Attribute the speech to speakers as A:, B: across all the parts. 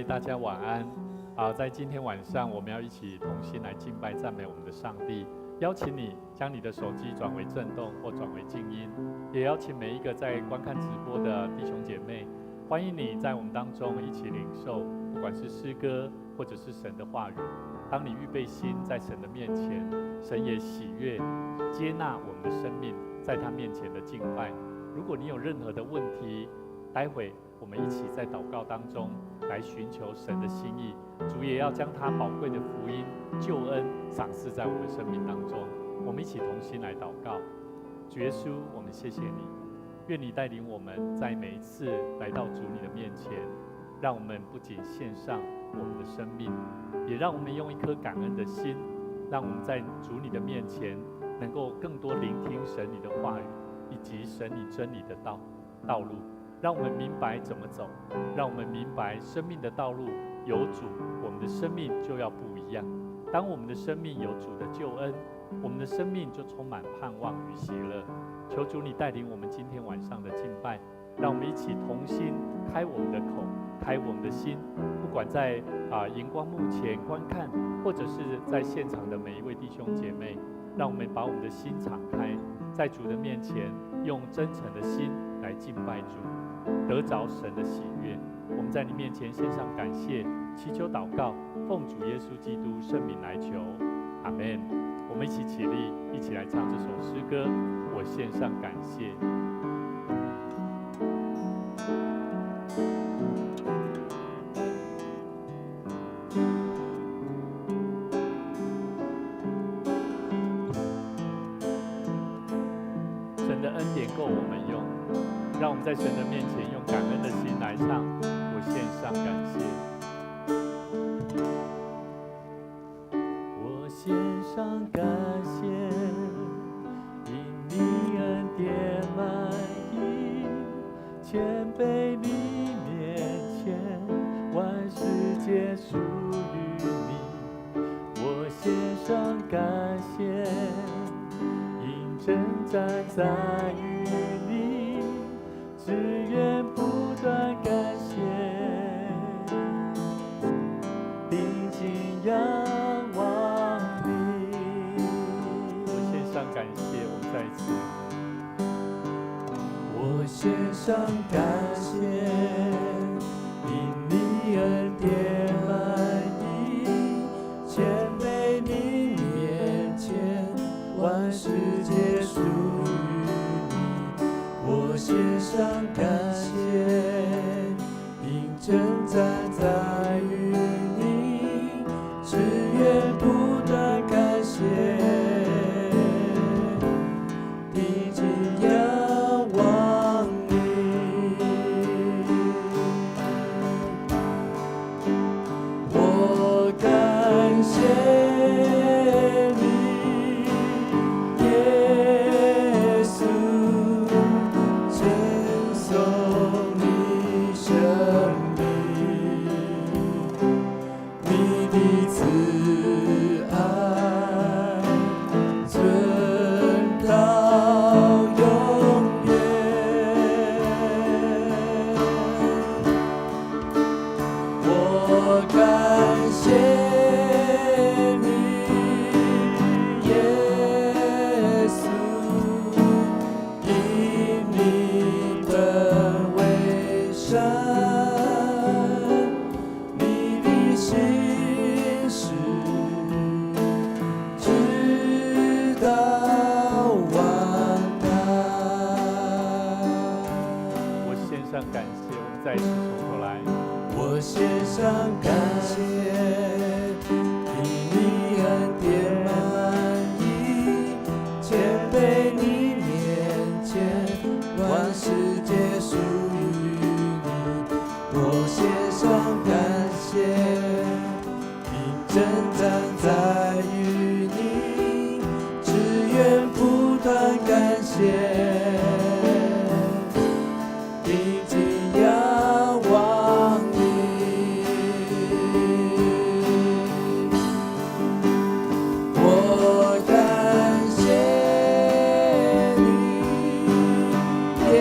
A: 大家晚安。在今天晚上，我们要一起同心来敬拜赞美我们的上帝。邀请你将你的手机转为震动或转为静音，也邀请每一个在观看直播的弟兄姐妹，欢迎你在我们当中一起领受，不管是诗歌或者是神的话语。当你预备心在神的面前，神也喜悦接纳我们的生命在他面前的敬拜。如果你有任何的问题，待会我们一起在祷告当中来寻求神的心意，主也要将他宝贵的福音、救恩赏赐在我们生命当中。我们一起同心来祷告。主耶稣，我们谢谢你，愿你带领我们在每一次来到主你的面前，让我们不仅献上我们的生命，也让我们用一颗感恩的心，让我们在主你的面前能够更多聆听神你的话语，以及神你真理的道路。让我们明白怎么走，让我们明白生命的道路有主，我们的生命就要不一样。当我们的生命有主的救恩，我们的生命就充满盼望与喜乐。求主你带领我们今天晚上的敬拜，让我们一起同心开我们的口，开我们的心。不管在荧光幕前观看，或者是在现场的每一位弟兄姐妹，让我们把我们的心敞开，在主的面前用真诚的心来敬拜主，得着神的喜悦。我们在你面前献上感谢，祈求祷告，奉主耶稣基督圣名来求，阿们。我们一起起立，一起来唱这首诗歌，我献上感谢。神的恩典够我们用，让我们在神的面前用感恩的心来唱，我献上感谢。我献上感谢，因你恩典满溢，谦卑你面前，万世界属于你。我献上感谢，因征战在于你，只愿不断感谢，定睛仰望你。我献上感谢，我们再一次。我献上感谢，因你恩典满溢，谦卑你面前，万世界属于你。我献上感谢，因征战在于你，只愿不断感谢，定睛仰望你。我感谢你，耶稣，称颂你生命，你的慈爱存到永远。我感谢你，耶稣，因你本为善，你的心事直到万代。我献上感谢，我们再一次从头来。我献上感谢，因你恩典满溢，谦卑你面前，万世界属于你。我献上感谢，因征战在于你，只愿不断感谢，定睛仰望你。我感谢你，耶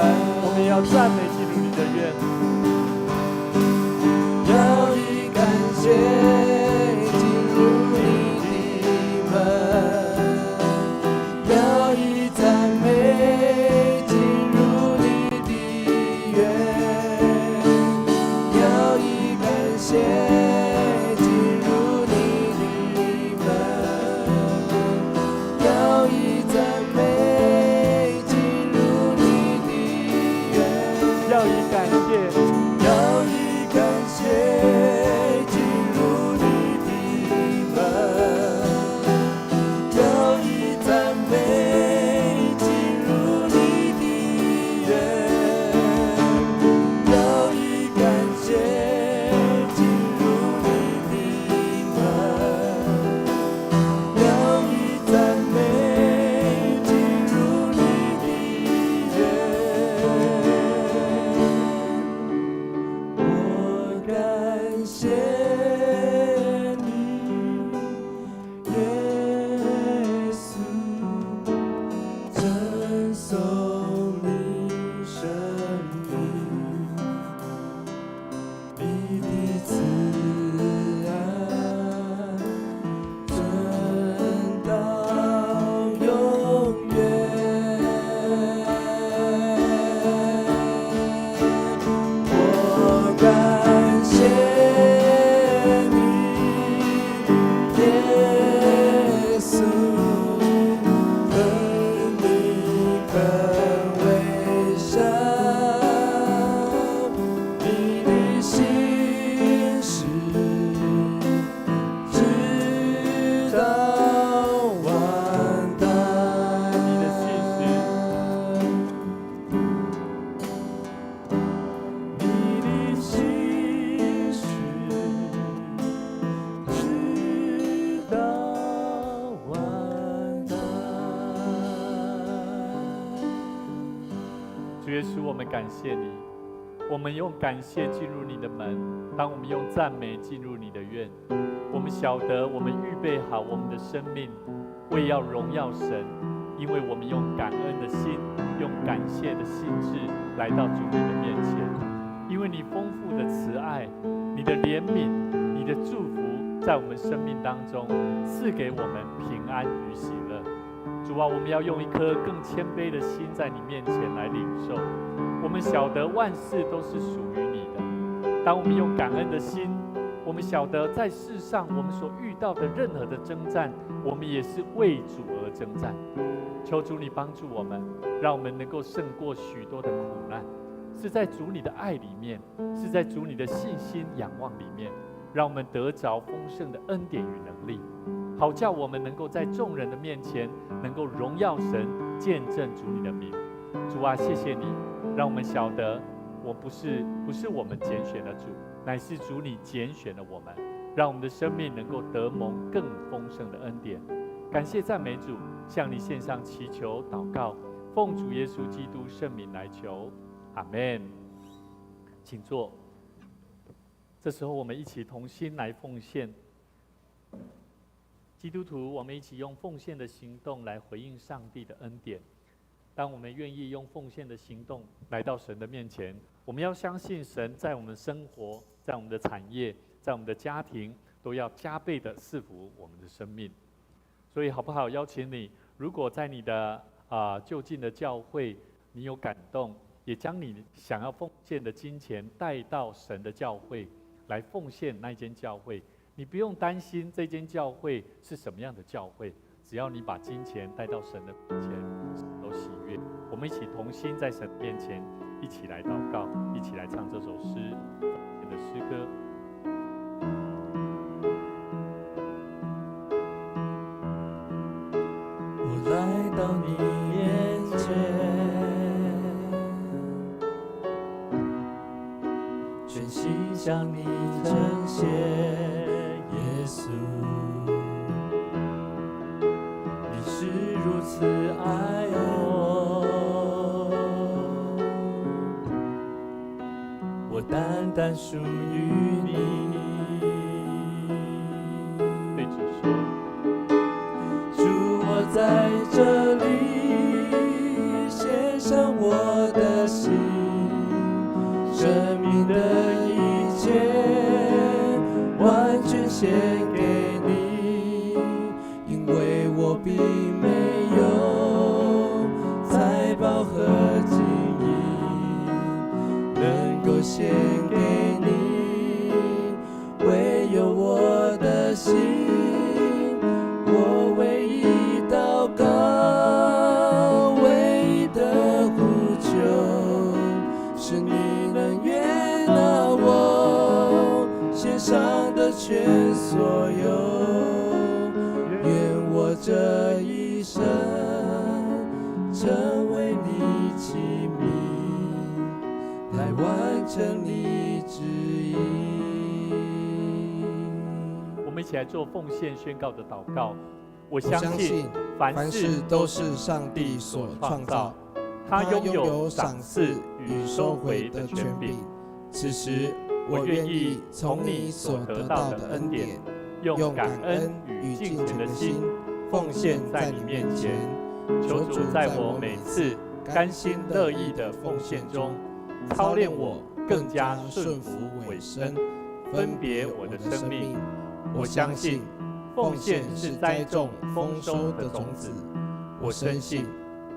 A: 我们要赞美进入你的愿，
B: 要以感谢进入你的门，要以赞美进入你的园，要以感谢。
A: 主耶稣，我们感谢你，我们用感谢进入你的门，当我们用赞美进入你的院，我们晓得我们预备好我们的生命，为要荣耀神，因为我们用感恩的心，用感谢的心志来到主你的面前，因为你丰富的慈爱，你的怜悯，你的祝福，在我们生命当中赐给我们平安与喜乐。主啊，我们要用一颗更谦卑的心在你面前来领受。我们晓得万事都是属于你的。当我们用感恩的心，我们晓得在世上我们所遇到的任何的征战，我们也是为主而征战。求主你帮助我们，让我们能够胜过许多的苦难，是在主你的爱里面，是在主你的信心仰望里面，让我们得着丰盛的恩典与能力，好叫我们能够在众人的面前能够荣耀神，见证主你的名。主啊，谢谢你，让我们晓得我不是我们拣选的主，乃是主你拣选了我们，让我们的生命能够得蒙更丰盛的恩典。感谢赞美主，向你献上祈求祷告，奉主耶稣基督圣名来求，阿们。请坐。这时候我们一起同心来奉献。基督徒，我们一起用奉献的行动来回应上帝的恩典。当我们愿意用奉献的行动来到神的面前，我们要相信神在我们生活，在我们的产业，在我们的家庭，都要加倍的赐福我们的生命。所以好不好邀请你，如果在你的就近的教会，你有感动，也将你想要奉献的金钱带到神的教会来奉献那间教会。你不用担心这间教会是什么样的教会，只要你把金钱带到神的面前，神都喜悦。我们一起同心在神面前一起来祷告，一起来唱这首诗奉献的诗歌。
B: 我来到你面前，全心向你呈现，耶稣，你是如此爱我，我单单属于你。
A: 对主说，
B: 主，我在这里献上我的心。我献给你，唯有我的心，我唯一祷告，唯一的呼求，是你能悦纳我献上的全所有。愿我这一生成为你器皿，来完成你旨意。
A: 我们一起来做奉献宣告的祷告。我
B: 我
A: 相信凡事都是上帝所创造，他拥有赏赐与收回的权柄。此时，我愿意从你所得到的恩典，用感恩与敬虔的心奉献在你面前。求主在我每次甘心乐意的奉献中，操练我更加顺服委身，分别我的生命。我相信奉献是栽种丰收的种子，我深信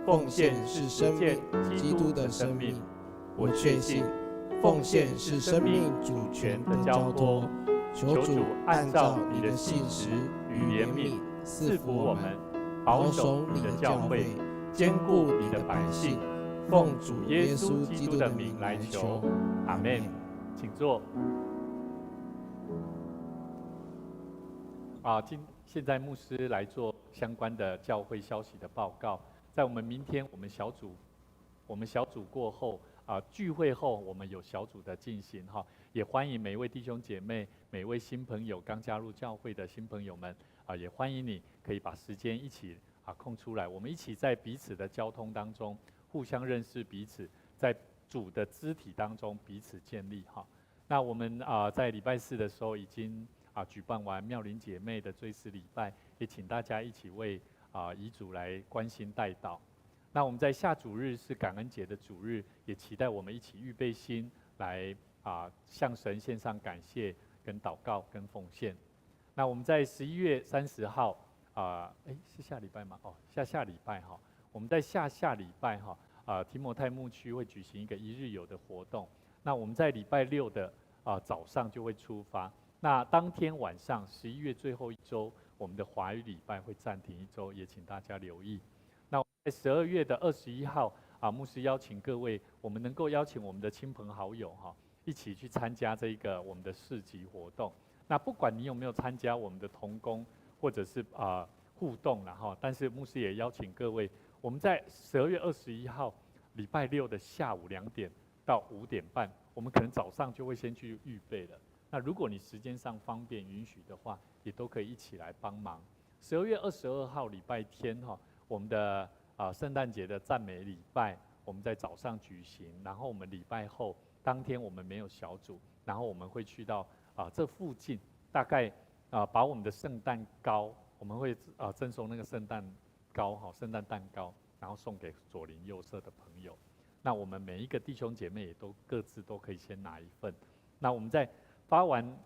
A: 奉献是生命基督的生命，我确信奉献是生命主权的交托。求主按照你的信实与怜悯赐福我们，保守你的教会，坚固你的百姓。奉主耶稣基督的名来求，阿们。请坐。现在牧师来做相关的教会消息的报告。在我们明天我们小组过后聚会后，我们有小组的进行哈，也欢迎每一位弟兄姐妹、每一位新朋友、刚加入教会的新朋友们也欢迎你可以把时间一起空出来，我们一起在彼此的交通当中互相认识彼此，在主的肢体当中彼此建立哈。那我们在礼拜四的时候已经举办完妙龄姐妹的追思礼拜，也请大家一起为遗嘱来关心代祷。那我们在下主日是感恩节的主日，也期待我们一起预备心来向神献上感谢、跟祷告、跟奉献。那我们在11月30号是下礼拜吗？下礼拜哈，我们在下礼拜哈提摩太牧区会举行一个一日游的活动。那我们在礼拜6的早上就会出发。那当天晚上11月最后一周，我们的华语礼拜会暂停1周，也请大家留意。那在12月的21号牧师邀请各位，我们能够邀请我们的亲朋好友一起去参加这个我们的市集活动。那不管你有没有参加我们的同工或者是互动但是牧师也邀请各位，我们在12月21号礼拜6的下午2点到5点半，我们可能早上就会先去预备了。那如果你时间上方便允许的话，也都可以一起来帮忙。12月22号礼拜天我们的圣诞节的赞美礼拜，我们在早上举行，然后我们礼拜后当天我们没有小组，然后我们会去到这附近，大概把我们的圣诞糕，我们会赠送那个圣诞糕圣诞蛋糕，然后送给左邻右舍的朋友。那我们每一个弟兄姐妹也都各自都可以先拿一份。那我们在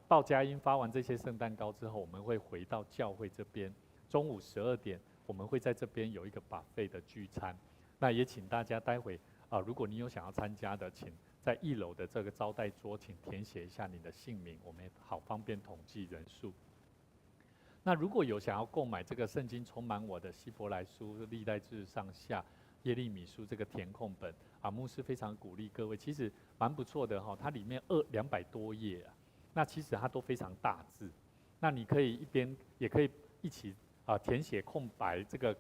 A: 报佳音发完这些圣诞糕之后，我们会回到教会这边，中午12点我们会在这边有一个 buffet 的聚餐。那也请大家待会如果你有想要参加的，请在1楼的这个招待桌，请填写一下你的姓名，我们也好方便统计人数。那如果有想要购买这个圣经充满我的希伯来书、历代志上下、耶利米书这个填空本牧师非常鼓励各位，其实蛮不错的它里面200多页那其实它都非常大字，那你可以一边也可以一起填写空白这个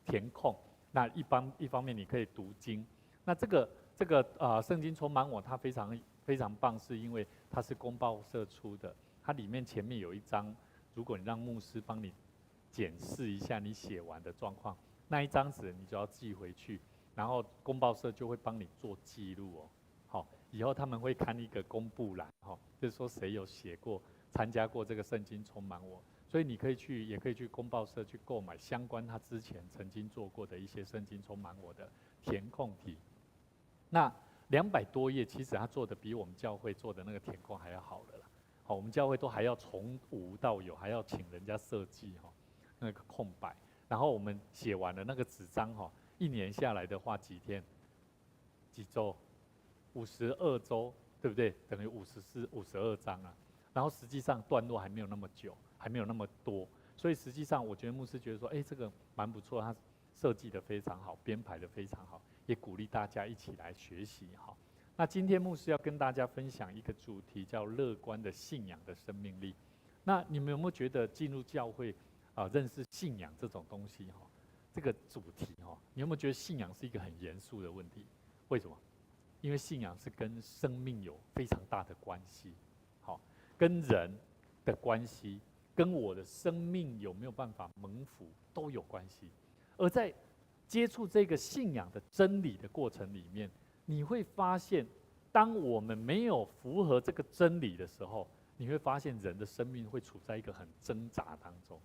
A: 填空，那一方面你可以读经。那这个圣经充满我，它非常棒，是因为它是公报社出的，它里面前面有一张，如果你让牧师帮你检视一下你写完的状况，那一张纸你就要寄回去，然后公报社就会帮你做记录以后他们会看一个公布栏就是说谁有写过、参加过这个圣经充满我，所以你也可以去公报社去购买相关他之前曾经做过的一些圣经充满我的填空题。那200多页，其实他做的比我们教会做的那个填空还要好的啦。我们教会都还要从无到有，还要请人家设计那个空白，然后我们写完了那个纸张1年下来的话几天？几周？52周对不对？等于52章啊。然后实际上段落还没有那么久，还没有那么多，所以实际上我觉得牧师觉得说，哎，这个蛮不错，他设计的非常好，编排的非常好，也鼓励大家一起来学习哈。那今天牧师要跟大家分享一个主题，叫乐观的信仰的生命力。那你们有没有觉得进入教会认识信仰这种东西哈？这个主题哈，你有没有觉得信仰是一个很严肃的问题？为什么？因为信仰是跟生命有非常大的关系，好，跟人的关系，跟我的生命有没有办法蒙福都有关系。而在接触这个信仰的真理的过程里面，你会发现，当我们没有符合这个真理的时候，你会发现人的生命会处在一个很挣扎当中。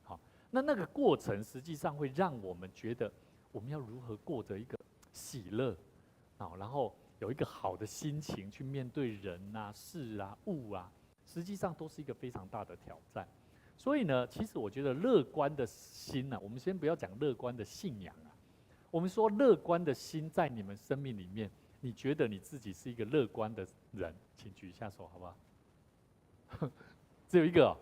A: 好，那个过程实际上会让我们觉得，我们要如何过着一个喜乐，然后有一个好的心情去面对人啊、事啊、物啊，实际上都是一个非常大的挑战。所以呢，其实我觉得乐观的心我们先不要讲乐观的信仰啊，我们说乐观的心在你们生命里面，你觉得你自己是一个乐观的人，请举一下手好不好？只有一个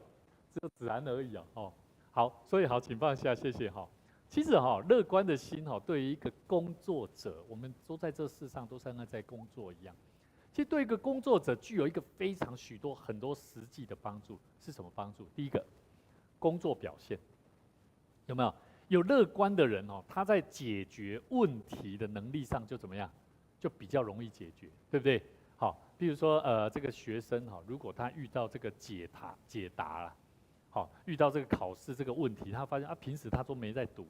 A: 只有子安而已哦。好，所以好，请放下，谢谢哈。其实乐观的心对于一个工作者，我们都在这世上都像在工作一样。其实对一个工作者具有一个非常很多实际的帮助，是什么帮助？第一个，工作表现，有没有？有乐观的人他在解决问题的能力上就怎么样？就比较容易解决，对不对？好，比如说这个学生如果他遇到这个解答了。好，遇到这个考试这个问题，他发现平时他都没在读，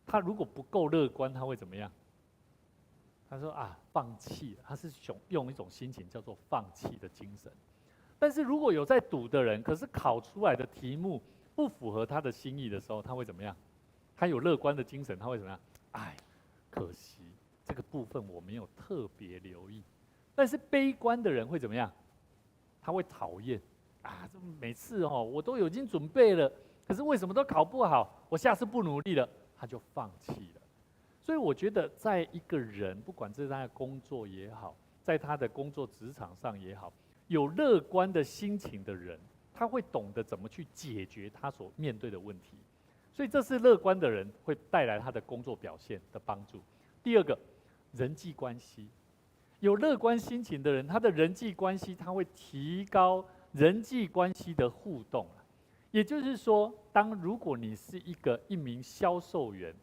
A: 他如果不够乐观，他会怎么样？他说放弃了，他是用一种心情叫做放弃的精神。但是如果有在读的人，可是考出来的题目不符合他的心意的时候，他会怎么样？他有乐观的精神，他会怎么样？可惜这个部分我没有特别留意。但是悲观的人会怎么样？他会讨厌。这每次我都已经准备了，可是为什么都考不好？我下次不努力了，他就放弃了。所以我觉得，在一个人，不管是他的工作也好，在他的工作职场上也好，有乐观的心情的人，他会懂得怎么去解决他所面对的问题。所以这是乐观的人会带来他的工作表现的帮助。第二个，人际关系，有乐观心情的人，他的人际关系他会提高人际关系的互动，也就是说，如果你是一名销售员，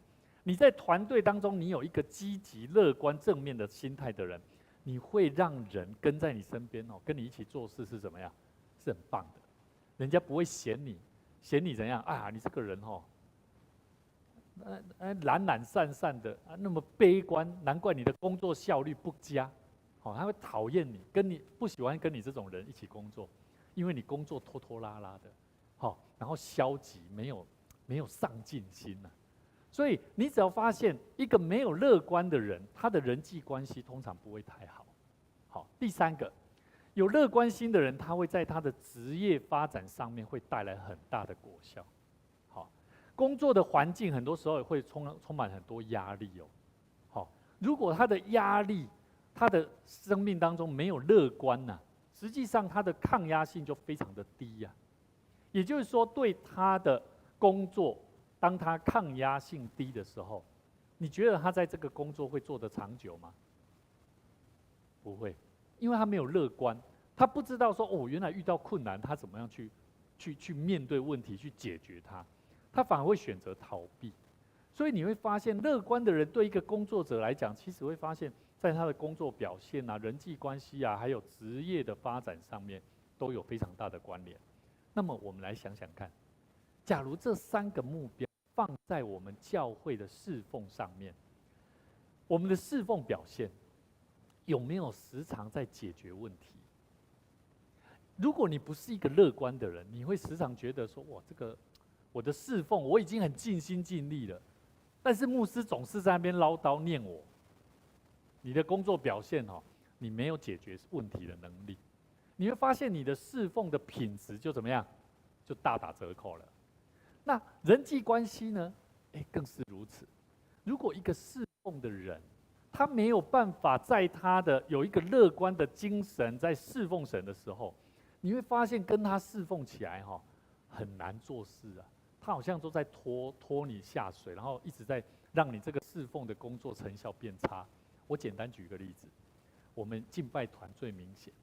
A: 你在团队当中，你有一个积极、乐观、正面的心态的人，你会让人跟在你身边跟你一起做事是怎么样？是很棒的，人家不会嫌你怎样你这个人懒懒散散的那么悲观，难怪你的工作效率不佳，他会讨厌你，不喜欢跟你这种人一起工作。因为你工作拖拖拉拉的，然后消极，没有上进心所以你只要发现一个没有乐观的人，他的人际关系通常不会太好。第三个，有乐观心的人，他会在他的职业发展上面会带来很大的果效。工作的环境很多时候也会充满很多压力如果他的压力，他的生命当中没有乐观实际上他的抗压性就非常的低也就是说，对他的工作，当他抗压性低的时候，你觉得他在这个工作会做得长久吗？不会，因为他没有乐观，他不知道说原来遇到困难，他怎么样去面对问题，去解决它，他反而会选择逃避。所以你会发现，乐观的人对一个工作者来讲，其实会发现，在他的工作表现人际关系还有职业的发展上面，都有非常大的关联。那么我们来想想看，假如这3个目标放在我们教会的侍奉上面，我们的侍奉表现有没有时常在解决问题？如果你不是一个乐观的人，你会时常觉得说，我的侍奉我已经很尽心尽力了，但是牧师总是在那边唠叨念我。你的工作表现你没有解决问题的能力，你会发现你的侍奉的品质就怎么样？就大打折扣了。那人际关系呢？更是如此。如果一个侍奉的人，他没有办法在他的有一个乐观的精神在侍奉神的时候，你会发现跟他侍奉起来很难做事啊。他好像都在拖你下水，然后一直在让你这个侍奉的工作成效变差。我简单举个例子，我们敬拜团最明显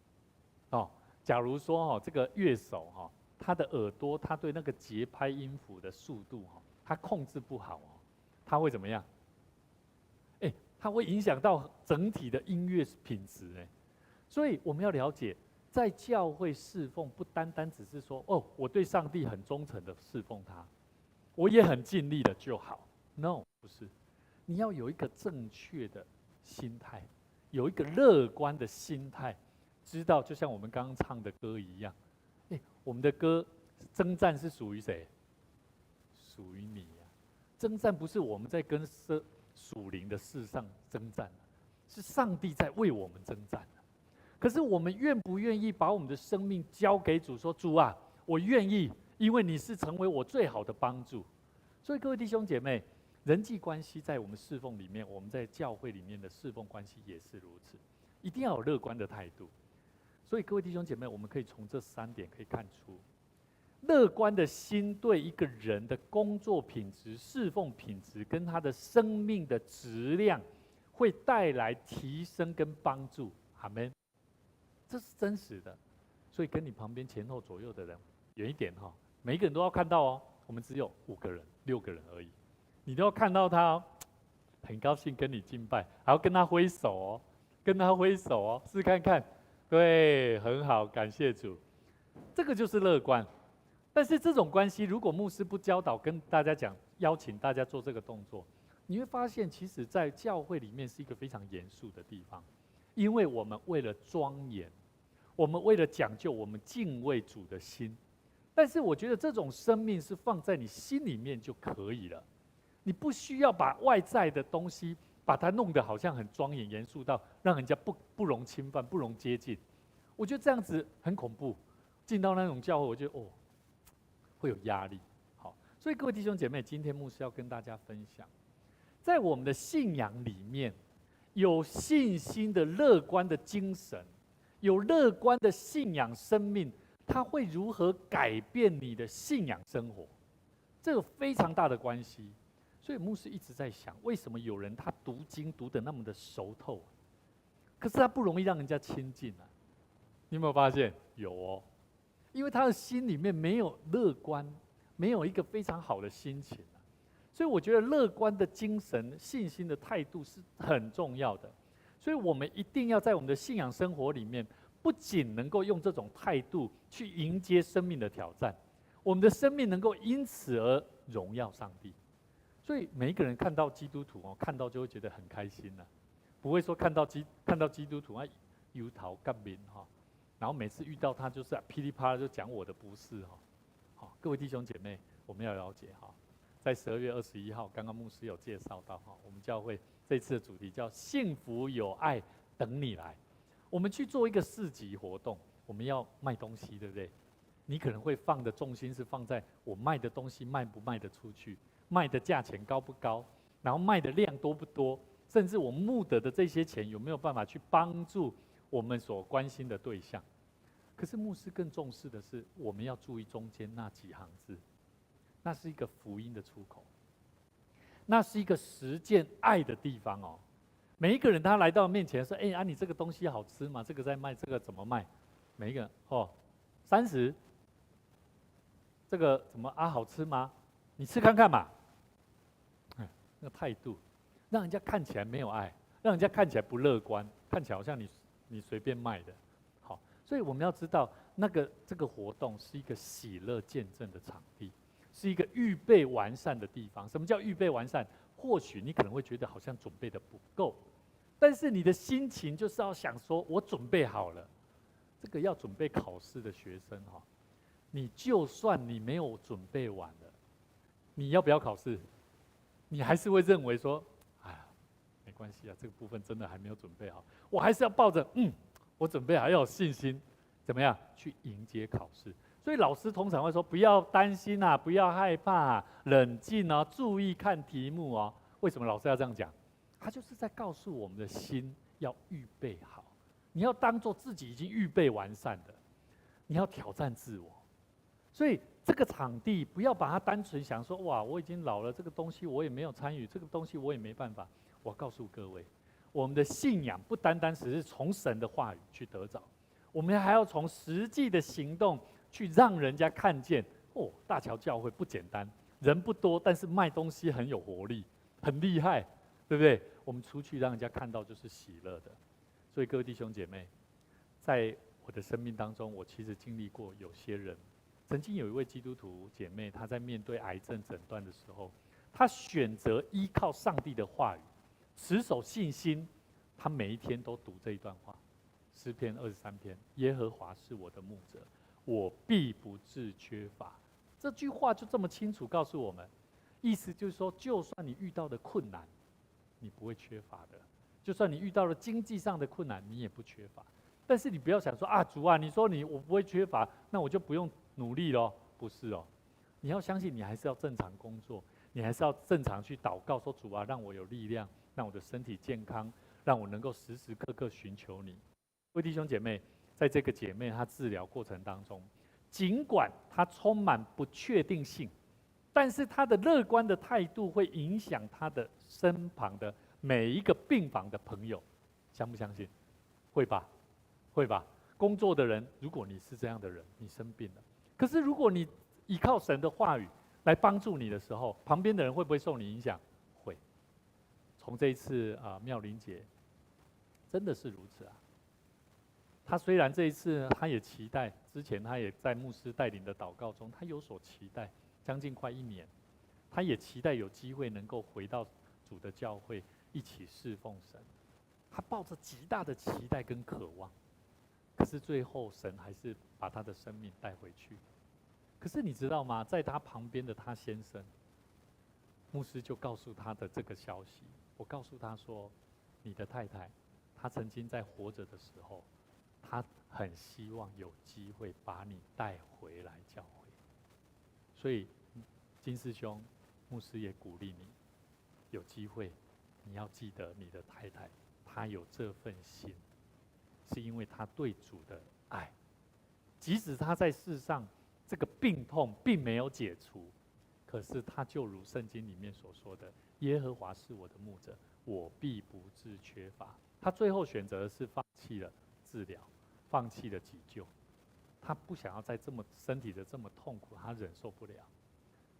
A: 假如说这个乐手他的耳朵，他对那个节拍音符的速度他控制不好他会怎么样？它会影响到整体的音乐品质所以我们要了解，在教会侍奉不单单只是说我对上帝很忠诚的侍奉他，我也很尽力了就好。No， 不是，你要有一个正确的心态，有一个乐观的心态，知道就像我们刚刚唱的歌一样，我们的歌征战是属于谁？属于你呀。征战不是我们在跟属灵的事上征战，是上帝在为我们征战。可是我们愿不愿意把我们的生命交给主，说主啊，我愿意，因为你是成为我最好的帮助。所以各位弟兄姐妹，人际关系在我们侍奉里面，我们在教会里面的侍奉关系也是如此，一定要有乐观的态度。所以各位弟兄姐妹，我们可以从这3点可以看出，乐观的心对一个人的工作品质、侍奉品质跟他的生命的质量会带来提升跟帮助。阿们，这是真实的。所以跟你旁边前后左右的人远一点每一个人都要看到我们只有5个人、6个人而已，你都要看到他很高兴跟你敬拜，还要跟他挥手跟他挥手试看看，对，很好，感谢主，这个就是乐观。但是这种关系，如果牧师不教导，跟大家讲，邀请大家做这个动作，你会发现，其实在教会里面是一个非常严肃的地方，因为我们为了庄严，我们为了讲究我们敬畏主的心。但是我觉得这种生命是放在你心里面就可以了，你不需要把外在的东西把它弄得好像很庄严严肃到让人家不容侵犯、不容接近。我觉得这样子很恐怖。进到那种教会，我觉得会有压力。好，所以各位弟兄姐妹，今天牧师要跟大家分享，在我们的信仰里面，有信心的乐观的精神，有乐观的信仰生命，它会如何改变你的信仰生活？这有非常大的关系。所以牧师一直在想，为什么有人他读经读得那么的熟透，可是他不容易让人家亲近啊？你有没有发现？有因为他的心里面没有乐观，没有一个非常好的心情所以我觉得乐观的精神、信心的态度是很重要的。所以我们一定要在我们的信仰生活里面，不仅能够用这种态度去迎接生命的挑战，我们的生命能够因此而荣耀上帝。所以每一个人看到基督徒看到就会觉得很开心不会说看到基督徒忧桃干民然后每次遇到他就是噼里啪啦就讲我的不是各位弟兄姐妹，我们要了解在12月21号，刚刚牧师有介绍到我们教会这次的主题叫幸福有爱等你来。我们去做一个市集活动，我们要卖东西，对不对？你可能会放的重心是放在我卖的东西卖不卖得出去，卖的价钱高不高，然后卖的量多不多，甚至我募得的这些钱有没有办法去帮助我们所关心的对象。可是牧师更重视的是，我们要注意中间那几行字，那是一个福音的出口，那是一个实践爱的地方每一个人他来到面前说：“你这个东西好吃吗？这个在卖，这个怎么卖？”每一个人30，这个怎么好吃吗？你吃看看嘛。那个态度，让人家看起来没有爱，让人家看起来不乐观，看起来好像你随便卖的。好，所以我们要知道，这个活动是一个喜乐见证的场地，是一个预备完善的地方。什么叫预备完善？或许你可能会觉得好像准备的不够，但是你的心情就是要想说，我准备好了。这个要准备考试的学生你就算你没有准备完了，你要不要考试？你还是会认为说，没关系这个部分真的还没有准备好，我还是要抱着我准备好，要有信心，怎么样去迎接考试？所以老师通常会说，不要担心不要害怕冷静注意看题目为什么老师要这样讲？他就是在告诉我们的心要预备好，你要当做自己已经预备完善的，你要挑战自我。所以这个场地不要把它单纯想说，哇，我已经老了，这个东西我也没有参与，这个东西我也没办法。我告诉各位，我们的信仰不单单只是从神的话语去得着，我们还要从实际的行动去让人家看见。哦，大桥教会不简单，人不多，但是卖东西很有活力，很厉害，对不对？我们出去让人家看到就是喜乐的。所以各位弟兄姐妹，在我的生命当中，我其实经历过有些人，曾经有一位基督徒姐妹，她在面对癌症诊断的时候，她选择依靠上帝的话语，持守信心。她每一天都读这一段话，诗篇23篇：耶和华是我的牧者，我必不致缺乏。这句话就这么清楚告诉我们，意思就是说，就算你遇到的困难，你不会缺乏的；就算你遇到了经济上的困难，你也不缺乏。但是你不要想说啊，主啊，你说我不会缺乏，那我就不用努力咯。不是哦，你要相信，你还是要正常工作，你还是要正常去祷告，说主啊，让我有力量，让我的身体健康，让我能够时时刻刻寻求你。各位弟兄姐妹，在这个姐妹她治疗过程当中，尽管她充满不确定性，但是她的乐观的态度会影响她的身旁的每一个病房的朋友，相不相信？会吧，会吧。工作的人，如果你是这样的人，你生病了，可是如果你依靠神的话语来帮助你的时候，旁边的人会不会受你影响？会。从这一次妙玲姐，真的是如此啊。他虽然这一次他也期待，之前他也在牧师带领的祷告中，他有所期待，将近快1年，他也期待有机会能够回到主的教会一起侍奉神，他抱着极大的期待跟渴望，可是最后神还是把他的生命带回去。可是你知道吗？在他旁边的他先生，牧师就告诉他的这个消息，我告诉他说，你的太太，她曾经在活着的时候，他很希望有机会把你带回来教会，所以金师兄、牧师也鼓励你，有机会你要记得你的太太，她有这份心，是因为她对主的爱，即使她在世上这个病痛并没有解除，可是她就如圣经里面所说的，耶和华是我的牧者，我必不致缺乏。她最后选择的是放弃了治疗，放弃了急救，他不想要再身体的这么痛苦，他忍受不了，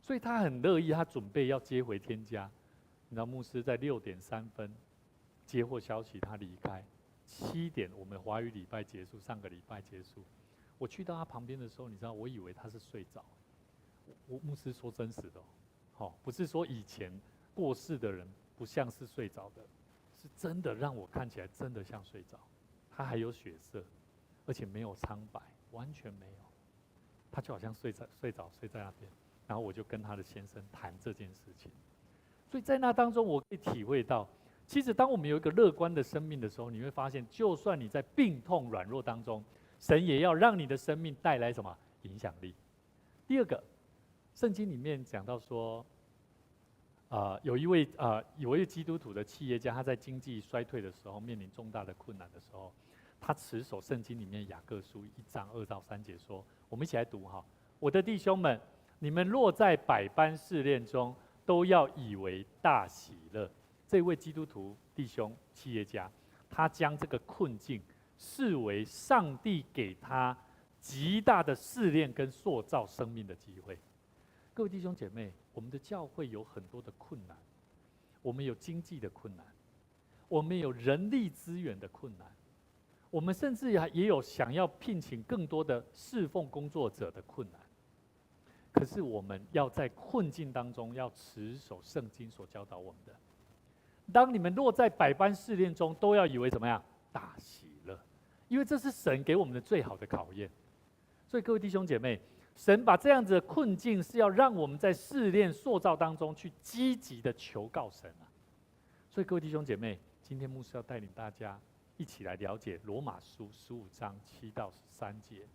A: 所以他很乐意，他准备要接回天家。你知道牧师在6点3分接获消息，他离开，7点我们华语礼拜结束，上个礼拜结束，我去到他旁边的时候，你知道我以为他是睡着，我牧师说真实的不是说以前过世的人不像是睡着的，是真的让我看起来真的像睡着。他还有血色，而且没有苍白，完全没有。他就好像睡在那边，然后我就跟他的先生谈这件事情。所以在那当中，我可以体会到，其实当我们有一个乐观的生命的时候，你会发现，就算你在病痛软弱当中，神也要让你的生命带来什么影响力。第二个，圣经里面讲到说，有一位基督徒的企业家，他在经济衰退的时候，面临重大的困难的时候，他持守圣经里面雅各书1章2到3节说，我们一起来读哈。我的弟兄们，你们若在百般试炼中，都要以为大喜乐。这位基督徒弟兄企业家，他将这个困境视为上帝给他极大的试炼跟塑造生命的机会。各位弟兄姐妹，我们的教会有很多的困难，我们有经济的困难，我们有人力资源的困难，我们甚至也有想要聘请更多的侍奉工作者的困难。可是我们要在困境当中，要持守圣经所教导我们的。当你们落在百般试炼中，都要以为怎么样？大喜乐，因为这是神给我们的最好的考验。所以各位弟兄姐妹，神把这样子的困境是要让我们在试炼塑造当中去积极的求告神啊。所以各位弟兄姐妹，今天牧师要带领大家一起来了解罗马书15章7到13节。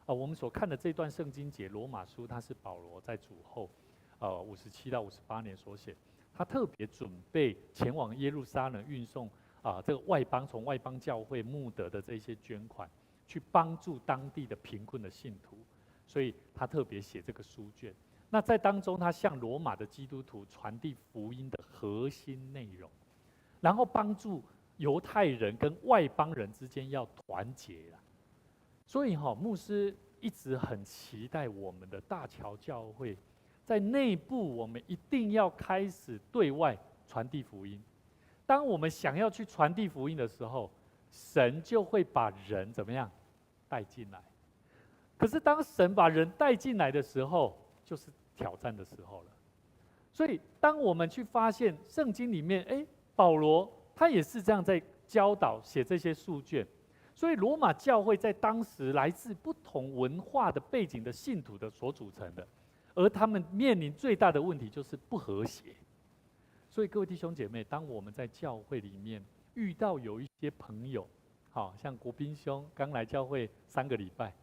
A: 我们所看的这段圣经节，罗马书它是保罗在主后57到58年所写。他特别准备前往耶路撒冷运送这个从外邦教会募得的这些捐款，去帮助当地的贫困的信徒，所以他特别写这个书卷。那在当中，他向罗马的基督徒传递福音的核心内容，然后帮助犹太人跟外邦人之间要团结啦。所以牧师一直很期待我们的大桥教会，在内部我们一定要开始对外传递福音。当我们想要去传递福音的时候，神就会把人怎么样带进来。可是当神把人带进来的时候，就是挑战的时候了。所以当我们去发现圣经里面，保罗他也是这样在教导写这些书卷。所以罗马教会在当时来自不同文化的背景的信徒的所组成的，而他们面临最大的问题就是不和谐。所以各位弟兄姐妹，当我们在教会里面遇到有一些朋友，像国斌兄刚来教会3个礼拜，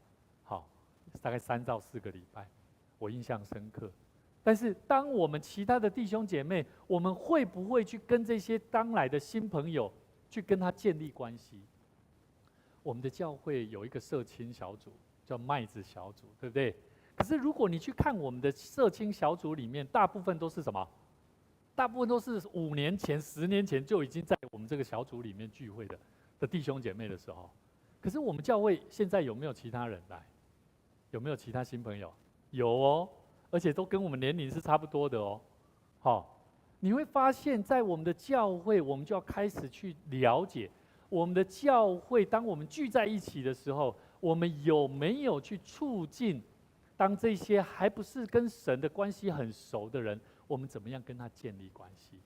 A: 大概3到4个礼拜，我印象深刻。但是当我们其他的弟兄姐妹，我们会不会去跟这些刚来的新朋友去跟他建立关系？我们的教会有一个社青小组，叫麦子小组，对不对？可是如果你去看我们的社青小组里面，大部分都是什么？大部分都是5年前、10年前就已经在我们这个小组里面聚会的弟兄姐妹的时候。可是我们教会现在有没有其他人来？有没有其他新朋友？有哦，而且都跟我们年龄是差不多的哦。你会发现在我们的教会，我们就要开始去了解我们的教会，当我们聚在一起的时候，我们有没有去促进当这些还不是跟神的关系很熟的人，我们怎么样跟他建立关系？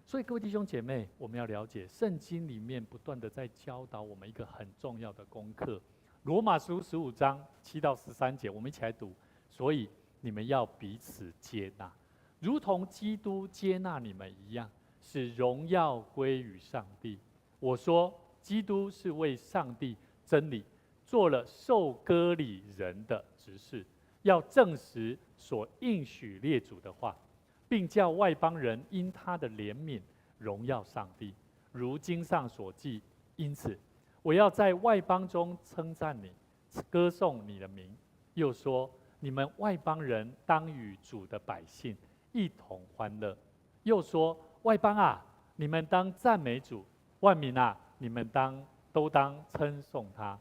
A: 所以各位弟兄姐妹，我们要了解圣经里面不断的在教导我们一个很重要的功课。罗马书15章7到13节，我们一起来读。所以你们要彼此接纳，如同基督接纳你们一样，使荣耀归于上帝。我说，基督是为上帝真理做了受割礼人的执事，要证实所应许列祖的话，并叫外邦人因他的怜悯荣耀上帝，如经上所记。因此，我要在外邦中称赞你，歌颂你的名。又说，你们外邦人当与主的百姓一同欢乐。又说，外邦啊，你们当赞美主；万民啊，你们都当称颂他。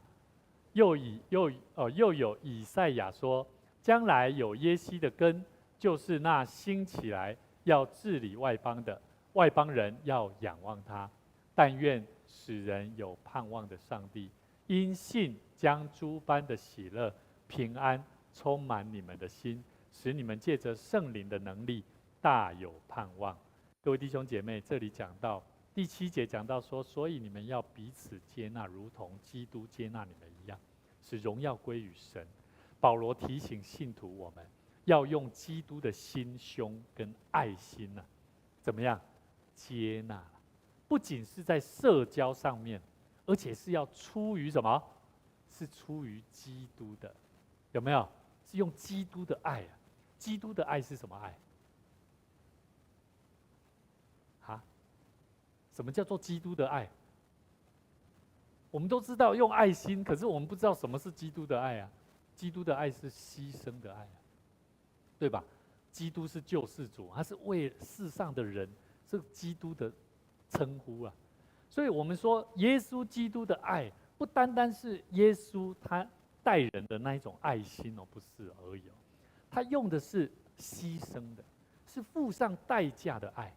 A: 又有以赛亚说，将来有耶西的根，就是那兴起来要治理外邦的，外邦人要仰望他。但愿使人有盼望的上帝，因信将诸般的喜乐、平安充满你们的心，使你们借着圣灵的能力大有盼望。各位弟兄姐妹，这里讲到第7节讲到说，所以你们要彼此接纳，如同基督接纳你们一样，使荣耀归于神。保罗提醒信徒，我们要用基督的心胸跟爱心怎么样接纳？不仅是在社交上面，而且是要出于什么？是出于基督的，有没有？是用基督的爱基督的爱是什么爱？什么叫做基督的爱？我们都知道用爱心，可是我们不知道什么是基督的爱基督的爱是牺牲的爱对吧？基督是救世主，他是为世上的人，是基督的称呼所以我们说，耶稣基督的爱不单单是耶稣他待人的那一种爱心不是而已他用的是牺牲的，是付上代价的爱。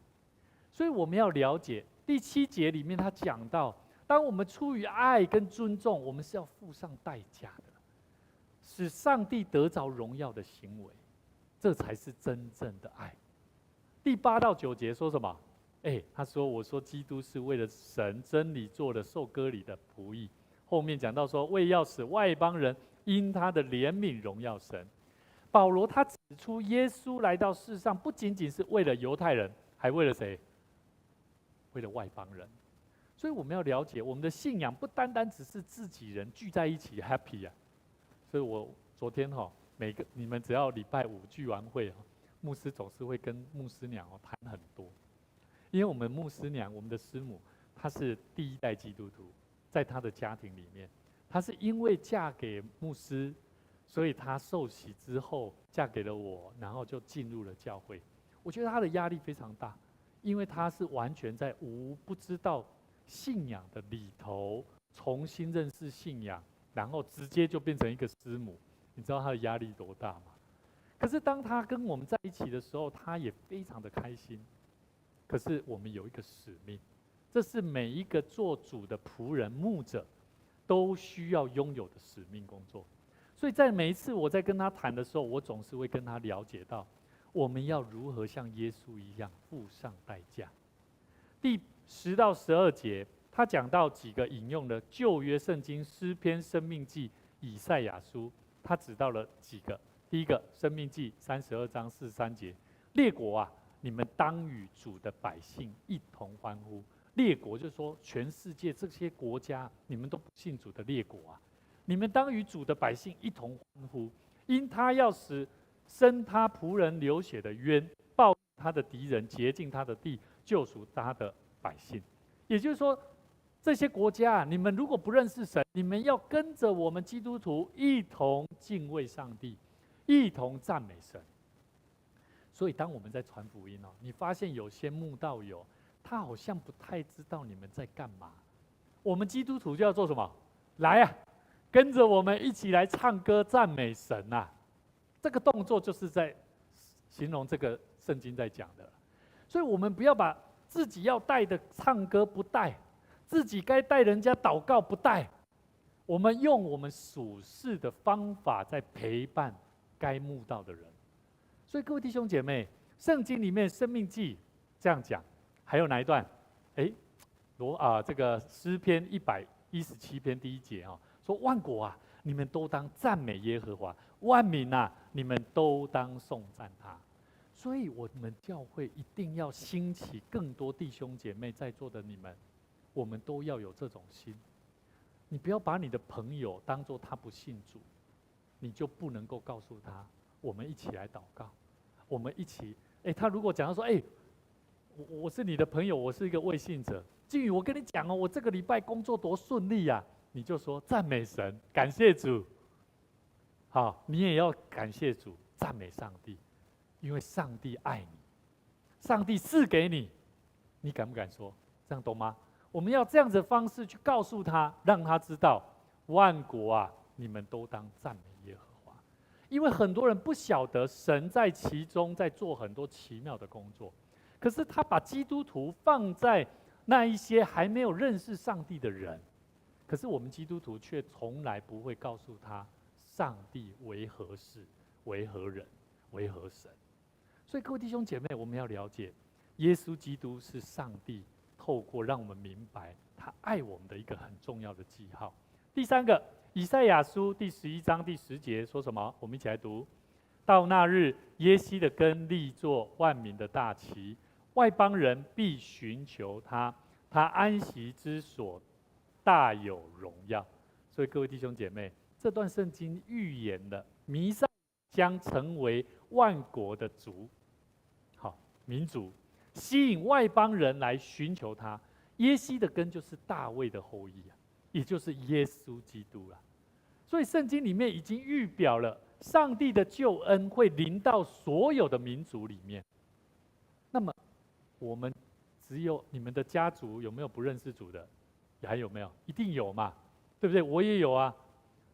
A: 所以我们要了解第7节里面他讲到，当我们出于爱跟尊重，我们是要付上代价的，使上帝得着荣耀的行为，这才是真正的爱。第8到9节说什么？他说：“我说基督是为了神真理做了受割礼的仆役。”后面讲到说，为要使外邦人因他的怜悯荣耀神。保罗他指出，耶稣来到世上不仅仅是为了犹太人，还为了谁？为了外邦人。所以我们要了解，我们的信仰不单单只是自己人聚在一起 happy 所以我昨天你们只要礼拜5聚完会，牧师总是会跟牧师娘谈很多，因为我们牧师娘，我们的师母，她是第一代基督徒，在她的家庭里面，她是因为嫁给牧师，所以她受洗之后嫁给了我，然后就进入了教会。我觉得她的压力非常大，因为她是完全在不知道信仰的里头重新认识信仰，然后直接就变成一个师母，你知道她的压力多大吗？可是当她跟我们在一起的时候，她也非常的开心。可是我们有一个使命，这是每一个做主的仆人、牧者都需要拥有的使命工作。所以在每一次我在跟她谈的时候，我总是会跟她了解到，我们要如何像耶稣一样付上代价。第10到12节，他讲到几个引用了旧约圣经诗篇、申命记、以赛亚书，他指到了几个。第一个，申命记32章43节，列国啊，你们当与主的百姓一同欢呼。列国就是说全世界这些国家，你们都不信主的列国啊，你们当与主的百姓一同欢呼，因他要使生他仆人流血的冤，报他的敌人，洁净他的地，救赎他的百姓。也就是说，这些国家，你们如果不认识神，你们要跟着我们基督徒一同敬畏上帝，一同赞美神。所以，当我们在传福音你发现有些慕道友，他好像不太知道你们在干嘛。我们基督徒就要做什么？来啊，跟着我们一起来唱歌赞美神啊！这个动作就是在形容这个圣经在讲的。所以我们不要把自己要带的唱歌不带，自己该带人家祷告不带，我们用我们属世的方法在陪伴该慕道的人。所以各位弟兄姐妹，圣经里面《申命记》这样讲，还有哪一段？这个诗篇117篇第1节说万国啊，你们都当赞美耶和华；万民啊，你们都当颂赞他。所以，我们教会一定要兴起更多弟兄姐妹，在座的你们，我们都要有这种心。你不要把你的朋友当作他不信主，你就不能够告诉他，我们一起来祷告，我们一起。他如果讲到说，我是你的朋友，我是一个未信者，靖宇，我跟你讲我这个礼拜工作多顺利啊，你就说赞美神，感谢主。好，你也要感谢主，赞美上帝。因为上帝爱你，上帝赐给你，你敢不敢说？这样懂吗？我们要这样子的方式去告诉他，让他知道，万国啊，你们都当赞美耶和华。因为很多人不晓得神在其中在做很多奇妙的工作，可是他把基督徒放在那一些还没有认识上帝的人，可是我们基督徒却从来不会告诉他，上帝为何事，为何人，为何神。所以各位弟兄姐妹，我们要了解，耶稣基督是上帝透过让我们明白他爱我们的一个很重要的记号。第三个，以赛亚书第11章第10节说什么？我们一起来读：到那日，耶西的根立作万民的大旗，外邦人必寻求他，他安息之所大有荣耀。所以各位弟兄姐妹，这段圣经预言了弥赛将成为万国的族，民族，吸引外邦人来寻求他。耶西的根就是大卫的后裔也就是耶稣基督所以圣经里面已经预表了上帝的救恩会临到所有的民族里面。那么，我们只有你们的家族有没有不认识主的？还有没有？一定有嘛，对不对？我也有啊。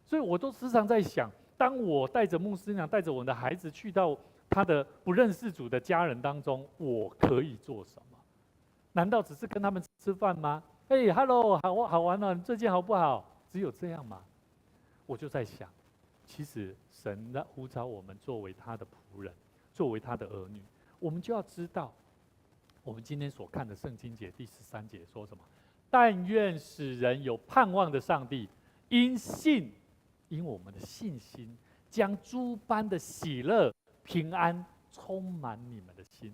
A: 所以我都时常在想，当我带着牧师娘，带着我的孩子去到他的不认识主的家人当中，我可以做什么？难道只是跟他们吃饭吗？Hello， 好玩哦，你最近好不好？只有这样吗？我就在想，其实神呼召我们作为他的仆人，作为他的儿女，我们就要知道，我们今天所看的圣经节第13节说什么？但愿使人有盼望的上帝，因我们的信心，将诸般的喜乐、平安充满你们的心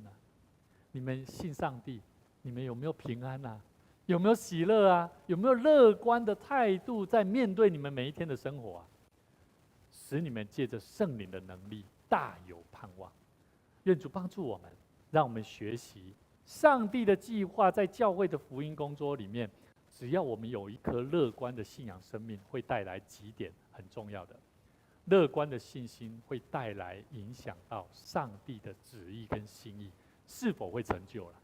A: 你们信上帝，你们有没有平安有没有喜乐有没有乐观的态度在面对你们每一天的生活使你们借着圣灵的能力大有盼望。愿主帮助我们，让我们学习上帝的计划，在教会的福音工作里面，只要我们有一颗乐观的信仰生命，会带来几点很重要的。乐观的信心会带来影响到上帝的旨意跟心意是否会成就了，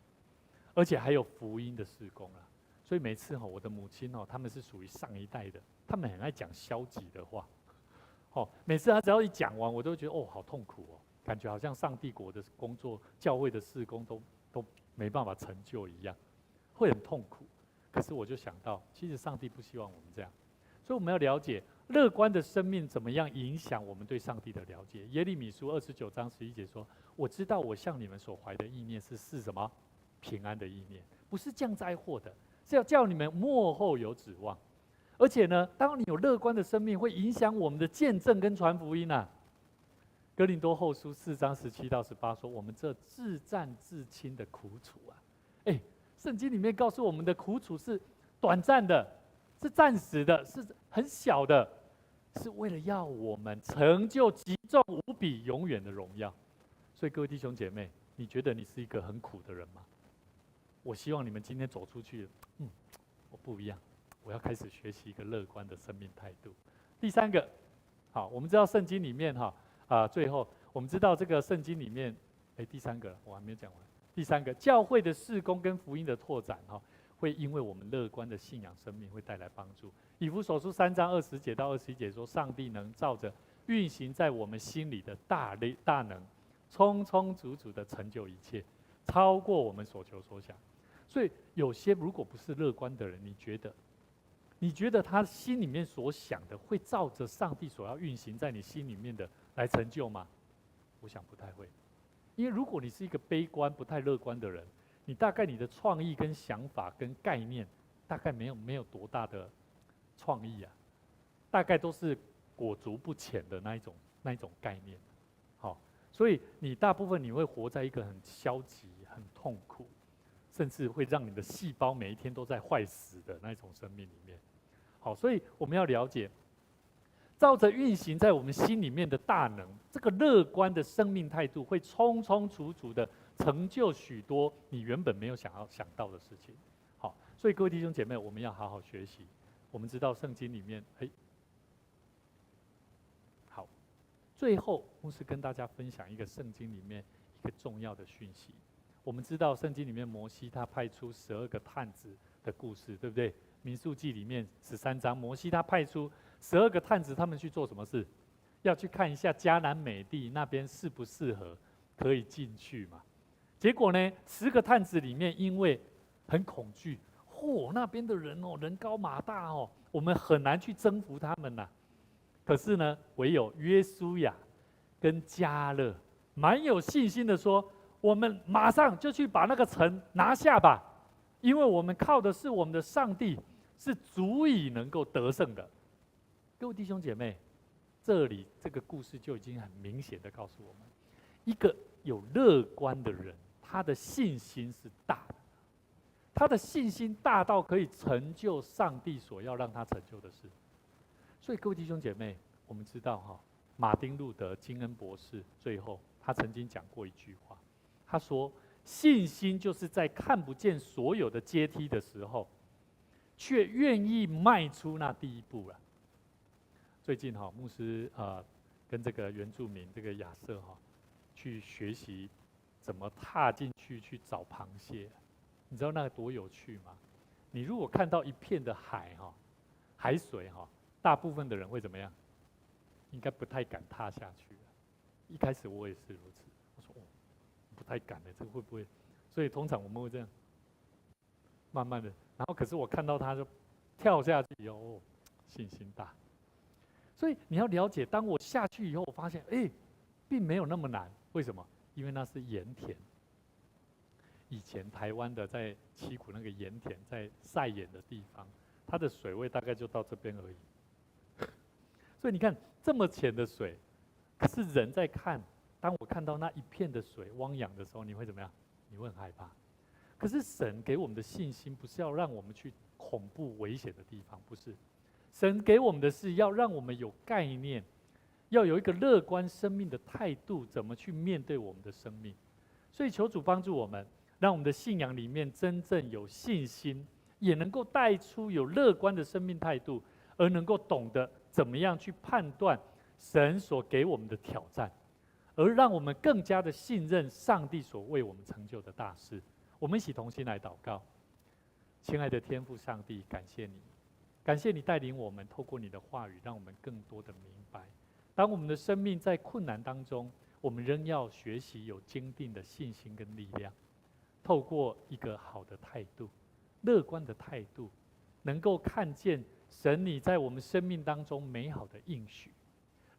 A: 而且还有福音的事工了。所以每次我的母亲他们是属于上一代的，他们很爱讲消极的话。每次他只要一讲完，我都觉得好痛苦感觉好像上帝国的工作、教会的事工都没办法成就一样，会很痛苦。可是我就想到，其实上帝不希望我们这样，所以我们要了解乐观的生命怎么样影响我们对上帝的了解。耶利米书29章11节说：“我知道我向你们所怀的意念是什么？平安的意念，不是降灾祸的，是要叫你们末后有指望。”而且呢，当你有乐观的生命，会影响我们的见证跟传福音啊。哥林多后书4章17到18说：“我们这自战自亲的苦楚啊，圣经里面告诉我们的苦楚是短暂的，是暂时的，是很小的，是为了要我们成就极重无比永远的荣耀。”所以各位弟兄姐妹，你觉得你是一个很苦的人吗？我希望你们今天走出去，我不一样。我要开始学习一个乐观的生命态度。第三个，好，我们知道圣经里面最后我们知道这个圣经里面，第三个我还没有讲完。第三个，教会的事工跟福音的拓展会因为我们乐观的信仰生命会带来帮助。以弗所书3章20节到21节说，上帝能照着运行在我们心里的大能，充充足足的成就一切，超过我们所求所想。所以有些如果不是乐观的人，你觉得他心里面所想的会照着上帝所要运行在你心里面的来成就吗？我想不太会。因为如果你是一个悲观不太乐观的人，你大概你的创意跟想法跟概念大概没有多大的创意啊，大概都是裹足不前的那一种概念。所以你大部分你会活在一个很消极、很痛苦，甚至会让你的细胞每一天都在坏死的那种生命里面。所以我们要了解，照着运行在我们心里面的大能，这个乐观的生命态度会充充足足的成就许多你原本没有想到的事情。所以各位弟兄姐妹，我们要好好学习。我们知道圣经里面，最后牧师跟大家分享一个圣经里面一个重要的讯息。我们知道圣经里面摩西他派出12个探子的故事，对不对？民数记里面13章，摩西他派出12个探子，他们去做什么事？要去看一下迦南美地那边适不适合可以进去嘛。结果呢，10个探子里面因为很恐惧，那边的人人高马大我们很难去征服他们呐。可是呢，唯有约书亚跟迦勒蛮有信心的说，我们马上就去把那个城拿下吧，因为我们靠的是我们的上帝，是足以能够得胜的。各位弟兄姐妹，这里这个故事就已经很明显的告诉我们，一个有乐观的人，他的信心是大的，他的信心大到可以成就上帝所要让他成就的事。所以各位弟兄姐妹，我们知道马丁路德金恩博士最后他曾经讲过一句话，他说，信心就是在看不见所有的阶梯的时候，却愿意迈出那第一步了。最近牧师跟这个原住民这个亚瑟去学习怎么踏进去找螃蟹，你知道那个多有趣吗？你如果看到一片的海水大部分的人会怎么样？应该不太敢踏下去。一开始我也是如此，我说不太敢的，这个会不会？所以通常我们会这样，慢慢的，然后可是我看到他就跳下去以后，信心大。所以你要了解，当我下去以后，我发现并没有那么难。为什么？因为那是盐田。以前台湾的在七股那个盐田，在晒盐的地方，它的水位大概就到这边而已。所以你看这么浅的水，可是人在看，当我看到那一片的水汪洋的时候，你会怎么样？你会很害怕。可是神给我们的信心，不是要让我们去恐怖危险的地方，不是。神给我们的是要让我们有概念，要有一个乐观生命的态度，怎么去面对我们的生命。所以求主帮助我们，让我们的信仰里面真正有信心，也能够带出有乐观的生命态度，而能够懂得怎么样去判断神所给我们的挑战，而让我们更加的信任上帝所为我们成就的大事。我们一起同心来祷告。亲爱的天父上帝，感谢你，感谢你带领我们，透过你的话语，让我们更多的明白，当我们的生命在困难当中，我们仍要学习有坚定的信心跟力量，透过一个好的态度、乐观的态度，能够看见神你在我们生命当中美好的应许，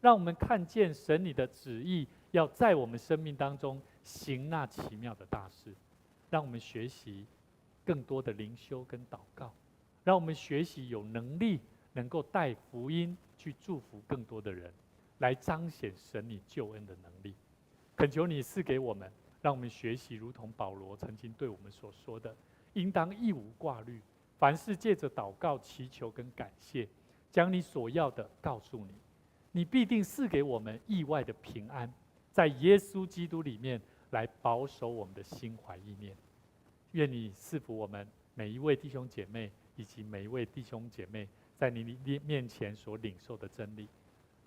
A: 让我们看见神你的旨意要在我们生命当中行那奇妙的大事，让我们学习更多的灵修跟祷告，让我们学习有能力能够带福音去祝福更多的人，来彰显神你救恩的能力。恳求你赐给我们，让我们学习如同保罗曾经对我们所说的，应当一无挂虑，凡事借着祷告、祈求跟感谢，将你所要的告诉你，你必定赐给我们意外的平安，在耶稣基督里面来保守我们的心怀意念。愿你赐福我们每一位弟兄姐妹，以及每一位弟兄姐妹在你面前所领受的真理。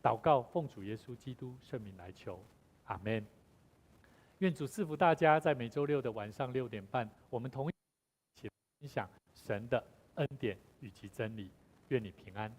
A: 祷告奉主耶稣基督圣名来求，阿们。愿主赐福大家，在每周六的晚上6点半，我们同一起分享神的恩典以及真理。愿你平安。